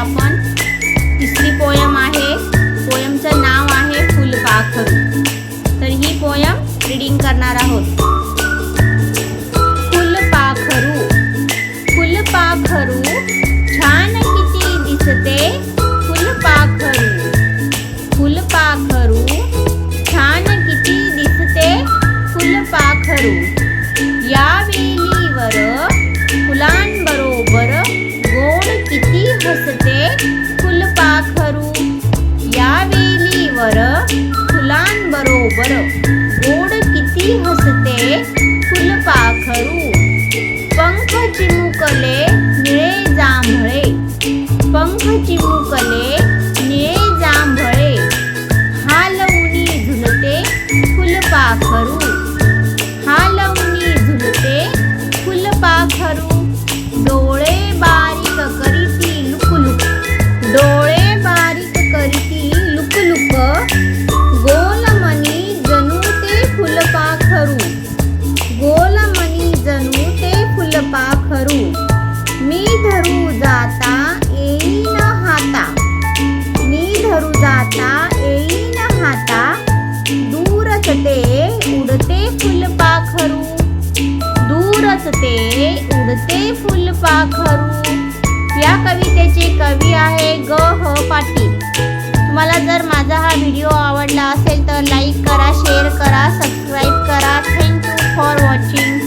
आपण तिसरी पोयम आहे. पोयमचं नाव आहे फुलपाखरू. तर ही पोयम रीडिंग करणार आहोत. फुलपाखरू फुलपाखरू छान किती दिसते. फुलपाखरू फुलपाखरू छान किती दिसते. फुलपाखरू या वेलीवर फुलांबरोबर गोड किती हसते. फुलपाखरू या वेलीवर फुलांबरोबर गोड किती हसते. फुलपाखरू पंख चिमुकले निळे जांभळे. पंख चिमुकले निळे जांभळे हालवणी झुलते. फुलपाखरू हालवणी झुलते. फुलपाखरू डोळे बारीक करीती लुकलुक. डोळे बारीक करीती लुकलुक गोलमणी जणू ते फुलपाखरू. गोलमणी जणू ते फुलपाखरू मी धरू जाता येईन हाता. मी धरू जाता येईन हाता दूरच ते उडते फुलपाखरू. दूरच ते उडते फुलपाखरू. या कवितेचे कवी आहे ग.ह. पाटील. तुम्हाला जर माझा हा व्हिडिओ आवडला असेल तर लाईक करा, शेअर करा, सबस्क्राईब करा. Thank you for watching.